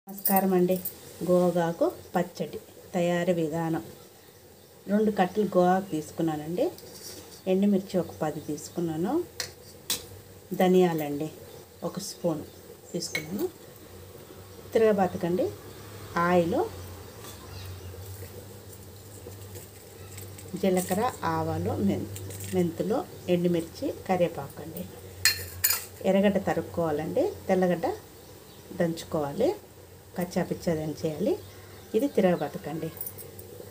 నమస్కారం అండి. గోగాకు పచ్చడి తయారీ విధానం. 2 కట్టలు గోగాకు తీసుకున్నానండి. ఎండుమిర్చి ఒక 10 తీసుకున్నాను. ధనియాలండి 1 స్పూన్ తీసుకున్నాను. తిరగబాతకండి ఆయిల్, జీలకర్ర, ఆవాలు, మెంతులు, ఎండుమిర్చి, కరివేపాకు అండి. ఎర్రగడ్డ తరుక్కోవాలండి. తెల్లగడ్డ దంచుకోవాలి. కచ్చాపిచ్చా దంచేయాలి. ఇది తిరగబతకండి.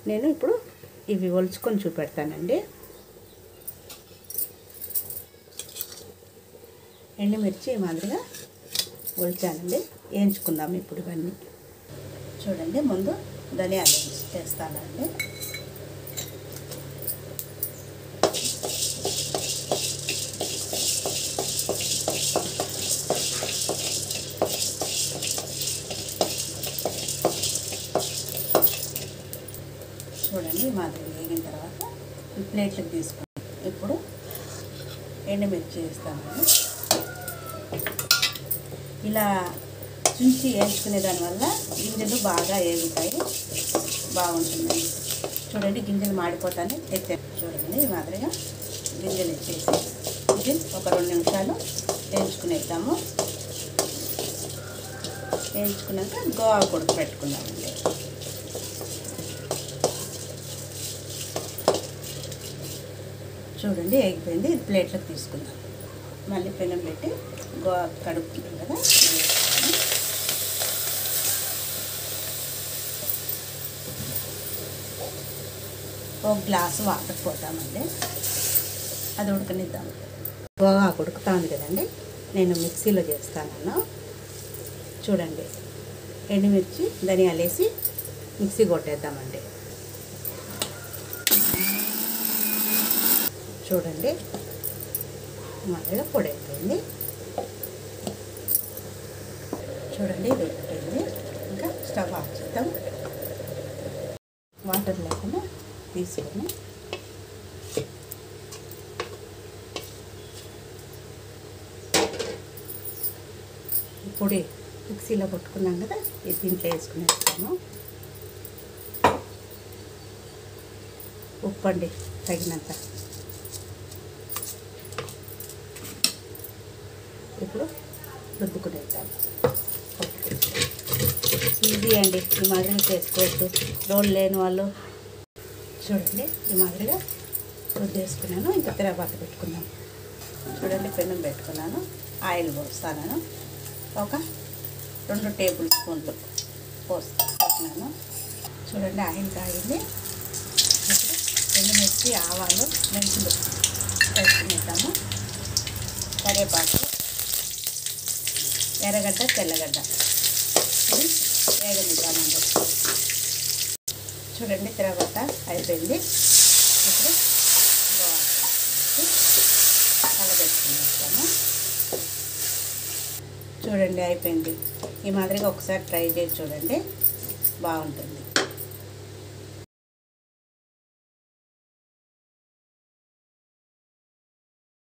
నేను ఇప్పుడు ఇవి ఒలుచుకొని చూపెడతానండి. ఎండుమిర్చి ఈ మాదిరిగా ఒలిచానండి. వేయించుకుందాం ఇప్పుడు ఇవన్నీ. చూడండి, ముందు ధనియాలు వేస్తానండి. చూడండి, మాదిరి వేగిన తర్వాత ఈ ప్లేట్లకు తీసుకోండి. ఇప్పుడు ఎండుమిర్చి వేస్తామండి. ఇలా చుంచి వేయించుకునే దానివల్ల గింజలు బాగా వేగుతాయి, బాగుంటుంది. చూడండి, గింజలు మాడిపోతానే తెచ్చాను. చూడండి, ఈ మాదిరిగా గింజలు వేసేసి ఇది ఒక 2 నిమిషాలు వేయించుకునేద్దాము. వేయించుకున్నాక గోగాకు ఉడక పెట్టుకుందామండి. చూడండి, వేగిపోయింది. ఇది ప్లేట్లకు తీసుకుందాం. మళ్ళీ పెనం పెట్టి గోగాకు కడుక్కుంటాం కదా, ఒక గ్లాసు వాటర్ పోతామండి. అది ఉడకనిద్దాం. గోగాకు ఉడుకుతుంది కదండి, నేను మిక్సీలో చేస్తాను. చూడండి, ఎండుమిర్చి, ధనియాలు వేసి మిక్సీ కొట్టేద్దామండి. చూడండి, మాదిరిగా పొడి అయిపోయింది. చూడండి, ఇది అయిపోయింది. ఇంకా స్టవ్ ఆఫ్ చేద్దాం. వాటర్ లేకుండా తీసుకొని పొడి మిక్సీలో కొట్టుకున్నాం కదా, ఇది దీంట్లో వేసుకునేస్తాము. ఉప్పు అండి తగినంత. ఇప్పుడు రుద్దుకునేద్దాం. ఈజీ అండి, ఈ మాదిరిగా చేసుకోవచ్చు. రోల్ లేని వాళ్ళు చూడండి, ఈ మాదిరిగా రుద్దేసుకున్నాను. ఇంకా తిరగబాత పెట్టుకున్నాను. చూడండి, పెనం పెట్టుకున్నాను. ఆయిల్ పోస్తాను. ఒక 2 టేబుల్ స్పూన్లు పోస్తున్నాను. చూడండి, ఆయిల్ కాగింది. ఇప్పుడు ఎండుమిర్చి, ఆవాలు, మెంతులు వేసుకునేద్దాము. కరివేపాకు, ఎర్రగడ్డ, తెల్లగడ్డ ఇది వేగనిద్దామండి. చూడండి, తిరగబాత అయిపోయింది. ఇప్పుడు కలబెట్టుకునేస్తాము. చూడండి, అయిపోయింది. ఈ మాదిరిగా ఒకసారి ట్రై చేసి చూడండి, బాగుంటుంది.